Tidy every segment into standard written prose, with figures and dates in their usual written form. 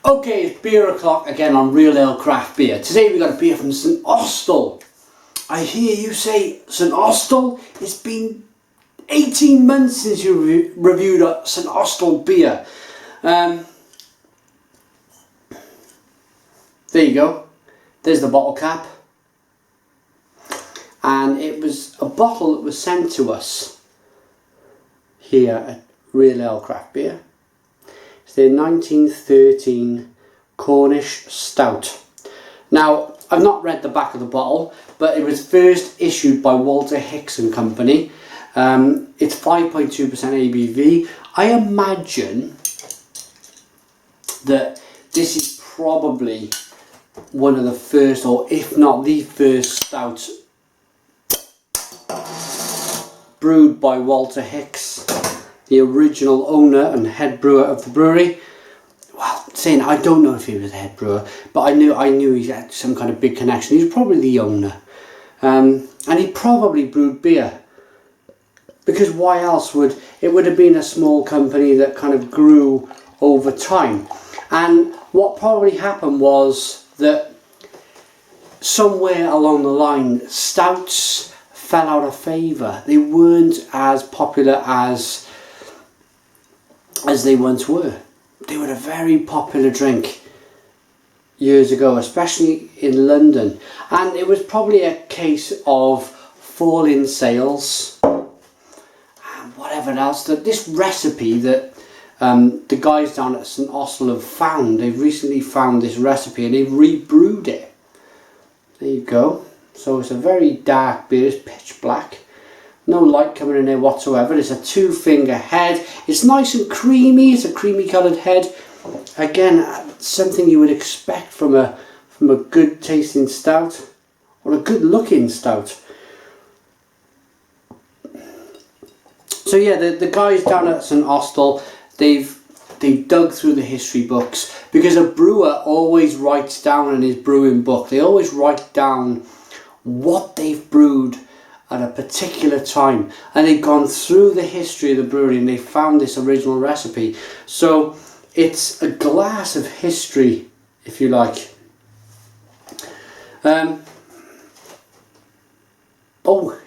Okay, it's beer o'clock again on Real Ale Craft Beer. Today we got a beer from St Austell. I hear you say St Austell. It's been 18 months since you reviewed a St Austell beer. There you go. There's the bottle cap. And it was a bottle that was sent to us here at Real Ale Craft Beer. It's the 1913 Cornish Stout. Now, I've not read the back of the bottle, but it was first issued by Walter Hicks and Company. It's 5.2% ABV. I imagine that this is probably one of the first, or if not the first, stout brewed by Walter Hicks, the original owner and head brewer of the brewery. Well, saying I don't know if he was the head brewer, but I knew he had some kind of big connection. He was probably the owner, and he probably brewed beer, because why else would it would have been a small company that kind of grew over time. And what probably happened was that somewhere along the line, stouts fell out of favour. They weren't as popular as they once were. They were a very popular drink years ago, especially in London, and it was probably a case of falling sales and whatever else. That this recipe that the guys down at St Austell have found, they've recently found this recipe and they've rebrewed it. There you go. So it's a very dark beer, it's pitch black. No light coming in there whatsoever. It's a 2-finger head. It's nice and creamy. It's a creamy coloured head. Again, something you would expect from a good tasting stout, or a good looking stout. So yeah, the guys down at St Austell, they've dug through the history books, because a brewer always writes down in his brewing book. They always write down what they've brewed at a particular time, and they've gone through the history of the brewery and they found this original recipe. So it's a glass of history, if you like. Oh,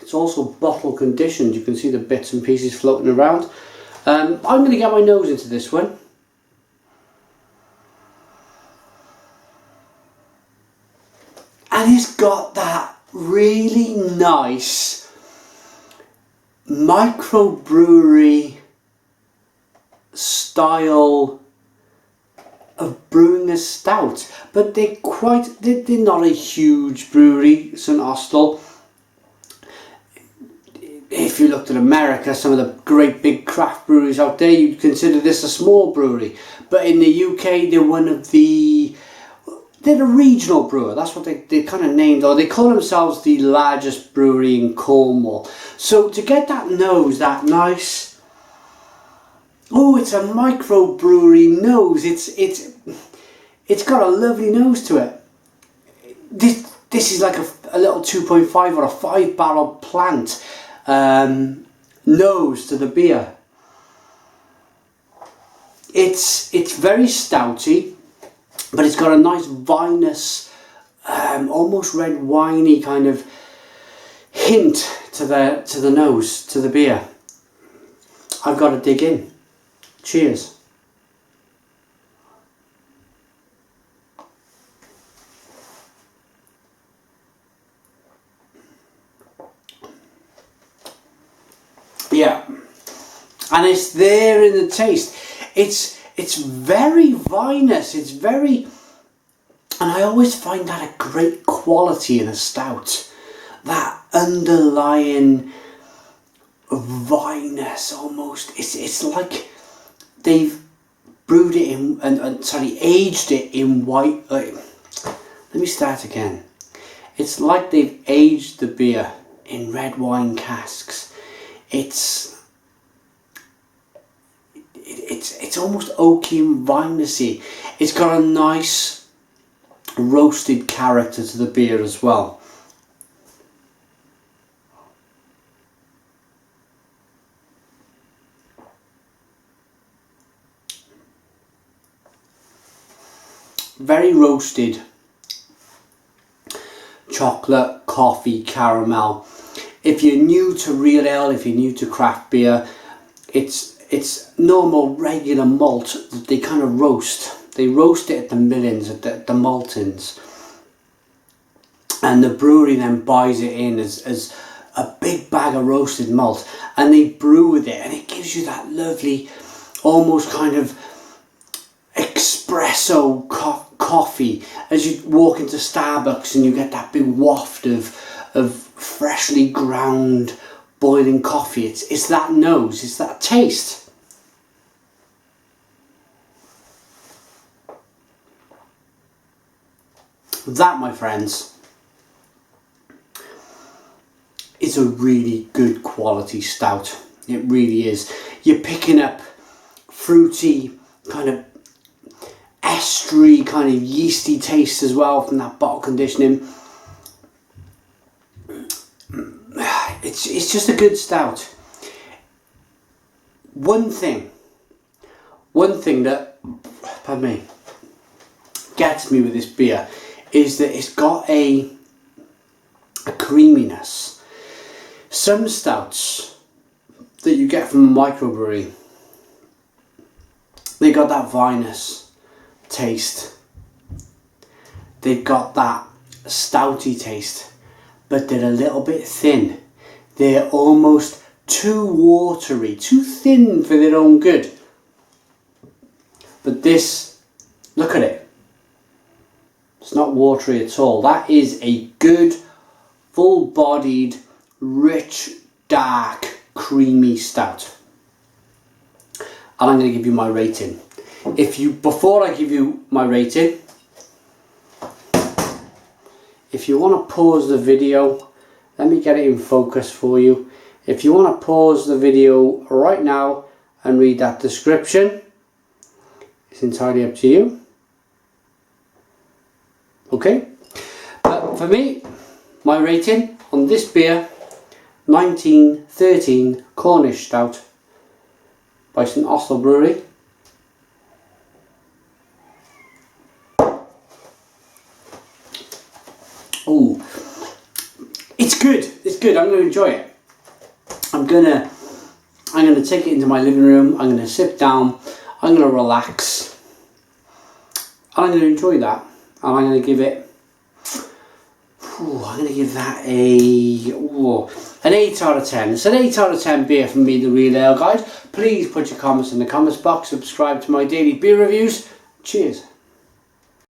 it's also bottle conditioned. You can see the bits and pieces floating around. I'm going to get my nose into this one. And it's got that really nice microbrewery style of brewing a stout, but they're not a huge brewery, St Austell. If you looked at America, some of the great big craft breweries out there, you'd consider this a small brewery, but in the UK they're a regional brewer. That's what they kind of named, or they call themselves the largest brewery in Cornwall. So to get that nose, that nice, oh, it's a microbrewery nose. It's got a lovely nose to it. This is like a little 2.5 or a 5-barrel plant nose to the beer. It's very stouty, but it's got a nice vinous, almost red winey kind of hint to the nose, to the beer. I've got to dig in. Cheers. Yeah, and it's there in the taste. It's very vinous. It's very, and I always find that a great quality in a stout. That underlying vinous, almost. It's like they've brewed it in aged it in white. Let me start again. It's like they've aged the beer in red wine casks. It's almost oaky and vinous-y. It's got a nice roasted character to the beer as well. very roasted. Chocolate, coffee, caramel. If you're new to real ale, if you're new to craft beer, it's normal regular malt that they kind of roast. They roast it at the millings, at the maltings. And the brewery then buys it in as a big bag of roasted malt, and they brew with it, and it gives you that lovely, almost kind of espresso coffee as you walk into Starbucks, and you get that big waft of freshly ground boiling coffee. It's that nose, it's that taste. That, my friends, is a really good quality stout. It really is. You're picking up fruity, kind of estery, kind of yeasty taste as well from that bottle conditioning. It's just a good stout. One thing that, pardon me, gets me with this beer is that it's got a creaminess. Some stouts that you get from a microbrewery, they got that vinous taste. They've got that stouty taste, but they're a little bit thin. They're almost too watery, too thin for their own good. But this, look at it. It's not watery at all. That is a good, full-bodied, rich, dark, creamy stout. And I'm going to give you my rating. Before I give you my rating, if you want to pause the video, let me get it in focus for you. If you want to pause the video right now and read that description, it's entirely up to you. Okay? But for me, my rating on this beer, 1913 Cornish Stout by St Austell Brewery. Oh, it's good. It's good. I'm going to enjoy it. I'm gonna take it into my living room. I'm going to sit down. I'm going to relax, and I'm going to enjoy that. And I'm going to give it. I'm going to give that an 8 out of 10. It's an 8 out of 10 beer from me, the Real Ale Guide. Please put your comments in the comments box. Subscribe to my daily beer reviews. Cheers.